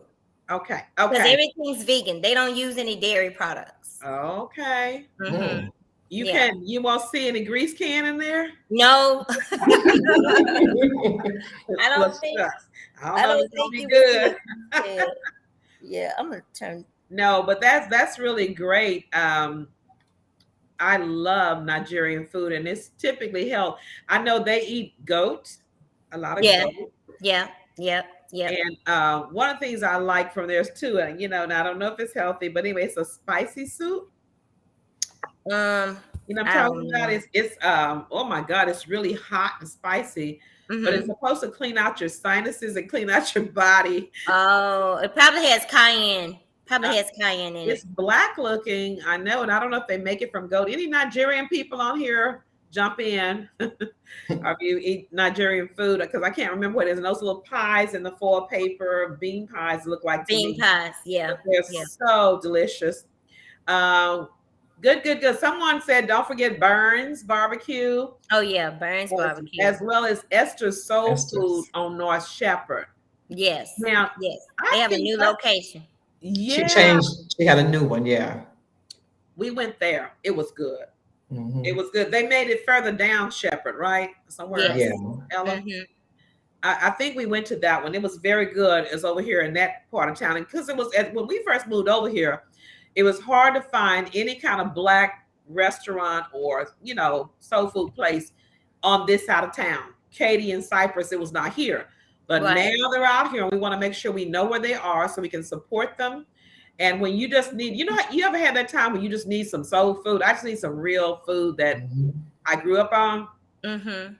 Okay. Because everything's vegan. They don't use any dairy products. Okay. Mm-hmm. You won't see any grease can in there? No. I don't think it'll be good. Yeah, I'm gonna turn. No, but that's really great. I love Nigerian food, and it's typically health. I know they eat goat, a lot of goat. Yeah. And one of the things I like from theirs too, and and I don't know if it's healthy, but anyway, it's a spicy soup. I'm talking about it's oh my God, it's really hot and spicy, but it's supposed to clean out your sinuses and clean out your body. Oh, it probably has cayenne. In it. It's black looking, I know, and I don't know if they make it from goat. Any Nigerian people on here, jump in. Or if you eat Nigerian food, because I can't remember what it is. And those little pies in the foil paper, bean pies look like bean pies. Yeah, they're so delicious. Good. Someone said, don't forget Burns Barbecue. Oh yeah, Burns Barbecue. As well as Esther's Soul Food on North Shepherd. Yes. Now, they have a new location. Yeah. She had a new one. Yeah. We went there. It was good. Mm-hmm. It was good. They made it further down Shepherd, right? Somewhere else. Yeah. Ella. Mm-hmm. I think we went to that one. It was very good. It's over here in that part of town. And because it was when we first moved over here, it was hard to find any kind of black restaurant or, soul food place on this side of town. Katy and Cypress, it was not here. But Right. now they're out here and we want to make sure we know where they are so we can support them. And when you just need, you ever had that time when you just need some soul food? I just need some real food that I grew up on. Mm-hmm.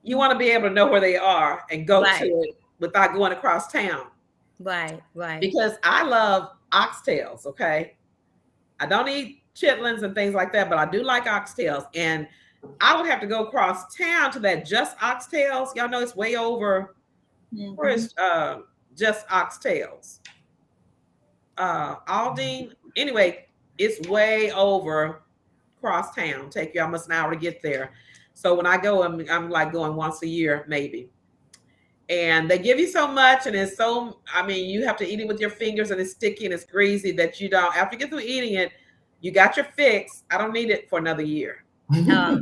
You want to be able to know where they are and go Right. to it without going across town. Right. Because I love oxtails, okay? I don't eat chitlins and things like that, but I do like oxtails. And I would have to go across town to that Just Oxtails. Y'all know it's way over. Where is Just Oxtails? Aldine. Anyway, it's way over cross town. Take you almost an hour to get there. So when I go, I'm like going once a year, maybe. And they give you so much, and it's so, you have to eat it with your fingers, and it's sticky and it's greasy that you don't, after you get through eating it, you got your fix. I don't need it for another year. Oh. Yeah,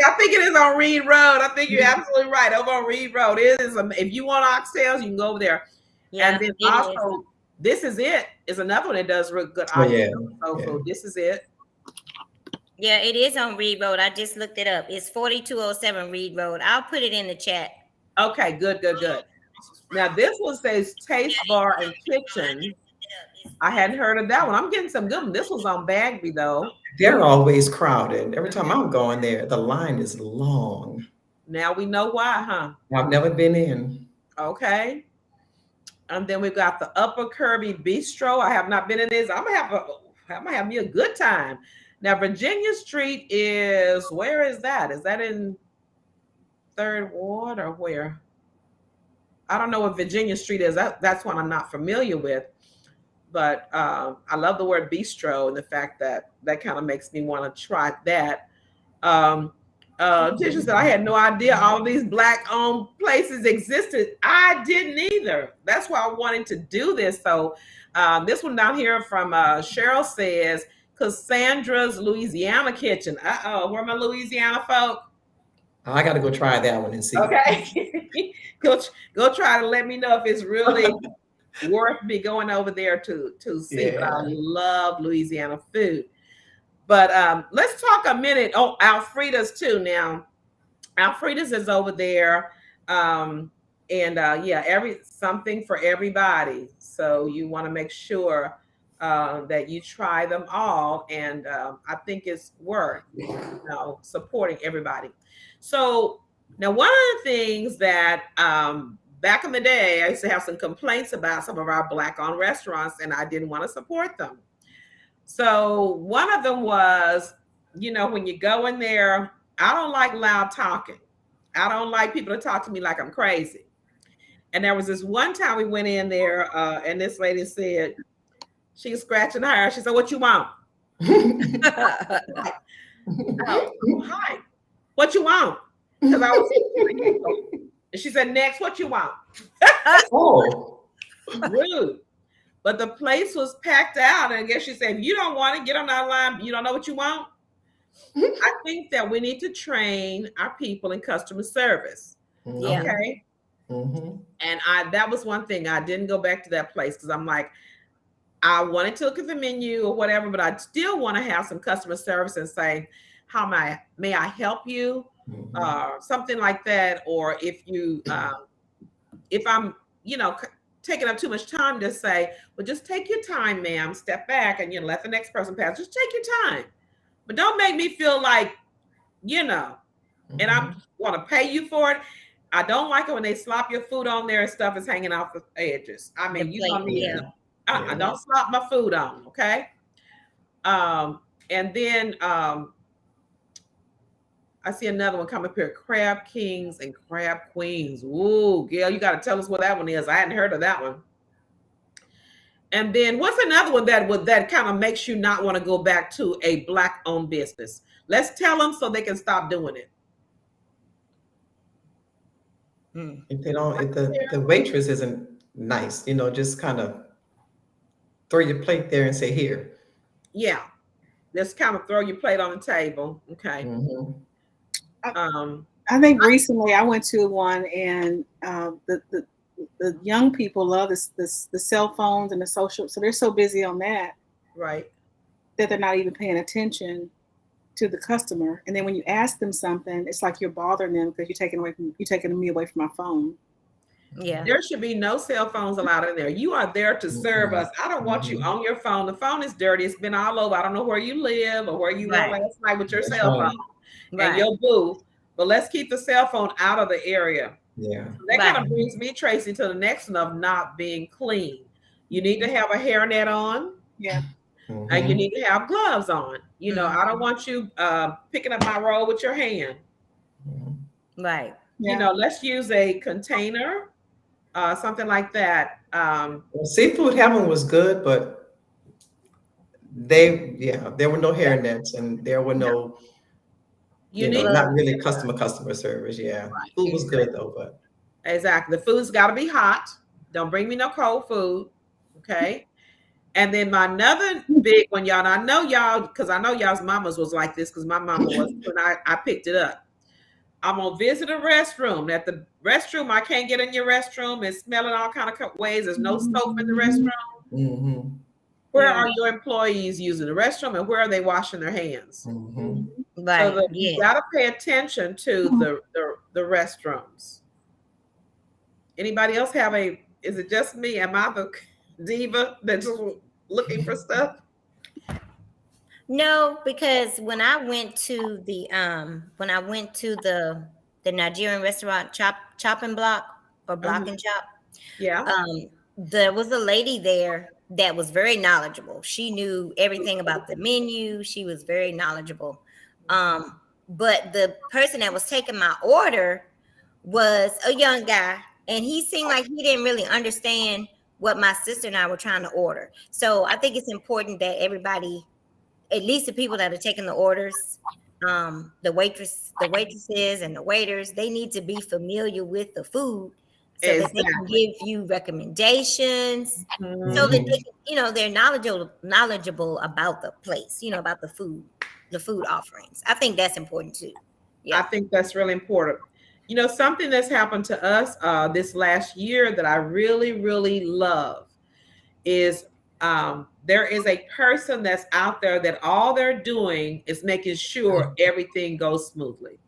I think it is on Reed Road. I think you're absolutely right. Over on Reed Road. It is. If you want oxtails, you can go over there. Yeah, and then also, This Is It is another one that does real good oxtails. So This Is It. Yeah, it is on Reed Road. I just looked it up. It's 4207 Reed Road. I'll put it in the chat. Okay, good. Now this one says Taste Bar and Kitchen. I hadn't heard of that one. I'm getting some good ones. This was on Bagby though. They're always crowded. Every time I'm going there, the line is long. Now we know why, huh? I've never been in. Okay. And then we've got the Upper Kirby Bistro. I have not been in this. I'm gonna have me a good time. Now, Virginia Street is, where is that? Is that in 3rd Ward or where? I don't know what Virginia Street is. That's one I'm not familiar with. But I love the word bistro and the fact that kind of makes me want to try that. Tisha said, I had no idea all of these Black-owned places existed. I didn't either. That's why I wanted to do this. So this one down here from Cheryl says, Cassandra's Louisiana Kitchen. Where are my Louisiana folk? I got to go try that one and see. Okay. go try to let me know if it's really worth me going over there to see. Yeah. But I love Louisiana food. But let's talk a minute. Oh, Alfreda's too. Now, Alfreda's is over there. Something for everybody. So you want to make sure that you try them all. And I think it's worth supporting everybody. So now one of the things that back in the day, I used to have some complaints about some of our Black-owned restaurants, and I didn't want to support them. So one of them was, when you go in there, I don't like loud talking. I don't like people to talk to me like I'm crazy. And there was this one time we went in there and this lady said, she was scratching her hair. She said, what you want? Hi. What you want? Because I was and she said, next, what you want? Oh. Rude. But the place was packed out. And I guess she said, if you don't want it, get on that line. You don't know what you want? I think that we need to train our people in customer service. Yeah. Okay. Mm-hmm. And that was one thing. I didn't go back to that place because I'm like, I wanted to look at the menu or whatever, but I still want to have some customer service and say, may I help you? Mm-hmm. Something like that. Or if you, if I'm, taking up too much time, to say, well, just take your time, ma'am, step back and let the next person pass. Just take your time. But don't make me feel like, and I want to pay you for it. I don't like it when they slop your food on there and stuff is hanging off the edges. I mean, you don't need to. I don't slop my food on, okay? And then I see another one come up here, Crab Kings and Crab Queens. Ooh, Gail, you got to tell us what that one is. I hadn't heard of that one. And then what's another one that kind of makes you not want to go back to a Black-owned business? Let's tell them so they can stop doing it. If they don't, if the waitress isn't nice, just kind of throw your plate there and say, here. Yeah. Just kind of throw your plate on the table. Okay. Mm-hmm. I think recently I went to one and the young people love the cell phones and the social, so they're so busy on that, right, that they're not even paying attention to the customer, and then when you ask them something, it's like you're bothering them because you're taking me away from my phone. Yeah. There should be no cell phones allowed in there. You are there to serve us. I don't want you on your phone. The phone is dirty. It's been all over. I don't know where you live or where you were last night with your cell phone and your boo. But let's keep the cell phone out of the area. Yeah. So that kind of brings me, Tracy, to the next one of not being clean. You need to have a hairnet on. Yeah. And you need to have gloves on. You know, I don't want you picking up my roll with your hand. Right. You know, let's use a container, something like that. Well, seafood heaven was good, but there were no hair nets and there were no, not really customer service. Yeah. Right. Food was good though, but. Exactly. The food's got to be hot. Don't bring me no cold food. Okay. And then my another big one, y'all, and I know y'all, because I know y'all's mamas was like this, because my mama was when I picked it up. I'm gonna visit a restroom. At the restroom, I can't get in your restroom and smelling all kind of ways. There's no soap in the restroom. Where are your employees using the restroom, and where are they washing their hands? Right. So you gotta pay attention to the restrooms. Anybody else have is it just me? Am I the diva that's just looking for stuff? No, because when I went to the Nigerian restaurant chopping block or block and chop, there was a lady there that was very knowledgeable. She knew everything about the menu. She was very knowledgeable. But the person that was taking my order was a young guy, and he seemed like he didn't really understand what my sister and I were trying to order. So I think it's important that everybody, at least the people that are taking the orders, the waitresses and the waiters, they need to be familiar with the food so that they can give you recommendations, so that they, they're knowledgeable about the place, about the food offerings. I think that's important too. Yeah, I think that's really important. Something that's happened to us this last year that I really, really love is there is a person that's out there that all they're doing is making sure everything goes smoothly.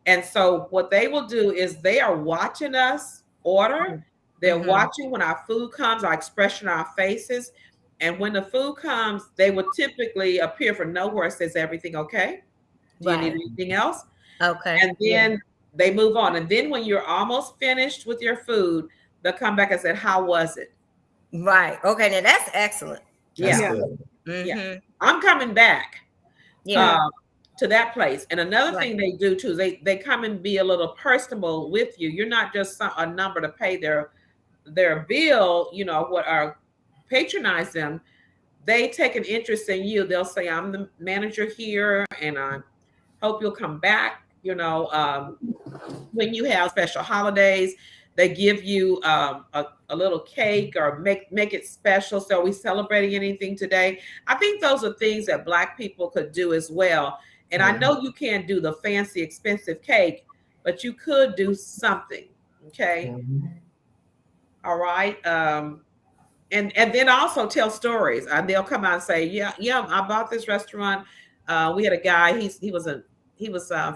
And so what they will do is they are watching us order. They're watching when our food comes, our expression on our faces. And when the food comes, they will typically appear from nowhere and says, everything okay? Do you need anything else? Okay. And then they move on. And then when you're almost finished with your food, they'll come back and say, how was it? Right. Okay. Now that's excellent. Yeah. I'm coming back to that place. And another thing they do too is they come and be a little personable with you. You're not just a number to pay their bill, or patronize them. They take an interest in you. They'll say, I'm the manager here and I hope you'll come back. When you have special holidays, they give you a little cake or make it special. So are we celebrating anything today? I think those are things that Black people could do as well. And I know you can't do the fancy, expensive cake, but you could do something. Okay. All right. And then also tell stories. They'll come out and say, yeah, I bought this restaurant. We had a guy, he was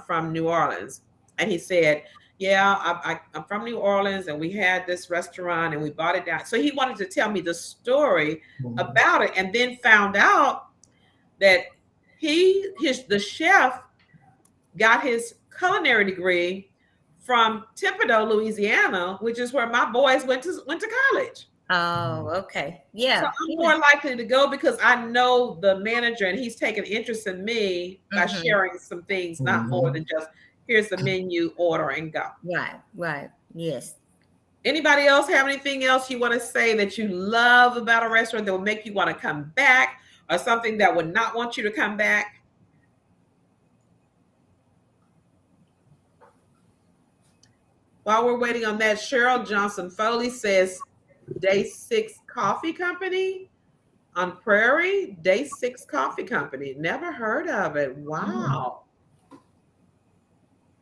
from New Orleans. And he said, I'm from New Orleans and we had this restaurant and we bought it down. So he wanted to tell me the story about it, and then found out that the chef got his culinary degree from Thibodaux, Louisiana, which is where my boys went to college. Oh, okay. Yeah. So I'm more likely to go because I know the manager and he's taking interest in me by sharing some things, not more than just here's the menu, order and go. Right. Yes. Anybody else have anything else you want to say that you love about a restaurant that will make you want to come back, or something that would not want you to come back? While we're waiting on that, Cheryl Johnson Foley says Day 6 Coffee Company on Prairie. Day 6 Coffee Company. Never heard of it. Wow.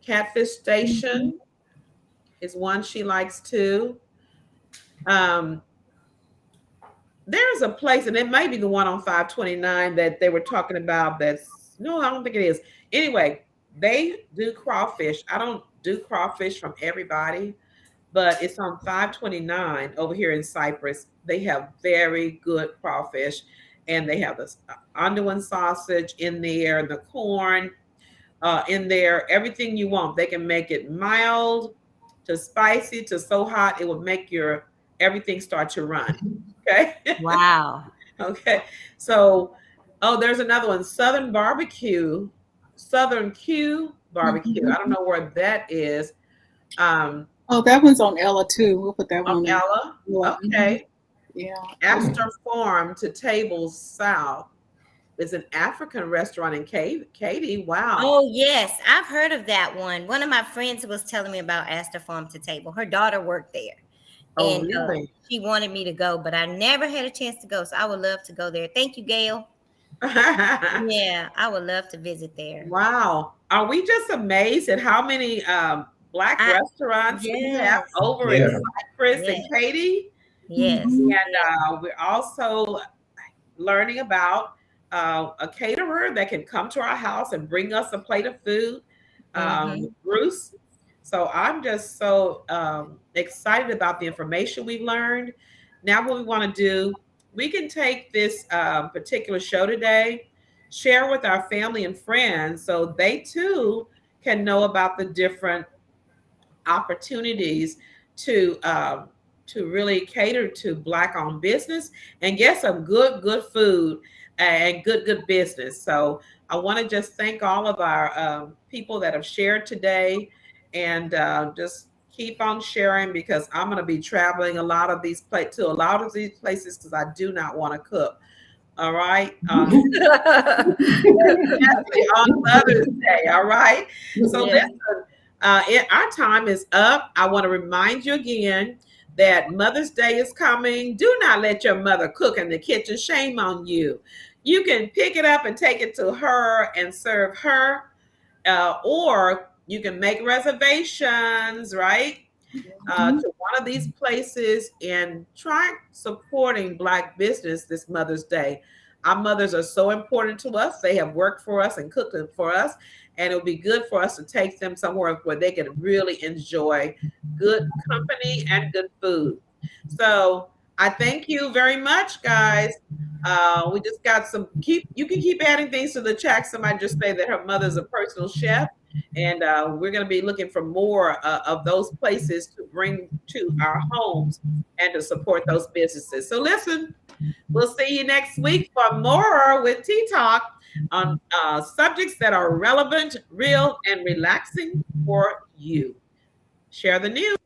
Catfish Station is one she likes too. There's a place, and it may be the one on 529 that they were talking about that's No, I don't think it is. Anyway, they do crawfish. I don't do crawfish from everybody, but it's on 529 over here in Cyprus. They have very good crawfish, and they have this Andalusian sausage in there, the corn in there, everything you want. They can make it mild to spicy to so hot it will make your everything start to run. Okay. Wow. Okay. So, oh, there's another one, Southern Q barbecue. I don't know where that is. Oh, that one's on Ella too. We'll put that one on Ella. Okay. Yeah. Astor Farm to Table South is an African restaurant in Katy. Wow. Oh yes, I've heard of that one. One of my friends was telling me about Astor Farm to Table. Her daughter worked there. Oh, And really? she wanted me to go, but I never had a chance to go. So I would love to go there. Thank you, Gail. Yeah, I would love to visit there. Wow. Are we just amazed at how many Black restaurants we have over in Cyprus and Katy? Yes. And we're also learning about a caterer that can come to our house and bring us a plate of food, Bruce. So I'm just so excited about the information we've learned. Now what we want to do, we can take this particular show today, share with our family and friends so they too can know about the different opportunities to really cater to Black-owned business and get some good food and good business. So I want to just thank all of our people that have shared today, and just keep on sharing, because I'm going to be traveling a lot of these places because I do not want to cook. All right. Especially on Mother's Day. All right. So listen, our time is up. I want to remind you again that Mother's Day is coming. Do not let your mother cook in the kitchen. Shame on you. You can pick it up and take it to her and serve her, or you can make reservations, right? To one of these places and try supporting Black business this Mother's Day. Our mothers are so important to us. They have worked for us and cooked for us. And it would be good for us to take them somewhere where they can really enjoy good company and good food. So I thank you very much, guys. We just got you can keep adding things to the chat. Somebody just say that her mother's a personal chef. And we're going to be looking for more of those places to bring to our homes and to support those businesses. So listen, we'll see you next week for more with Tea Talk on subjects that are relevant, real, and relaxing for you. Share the news.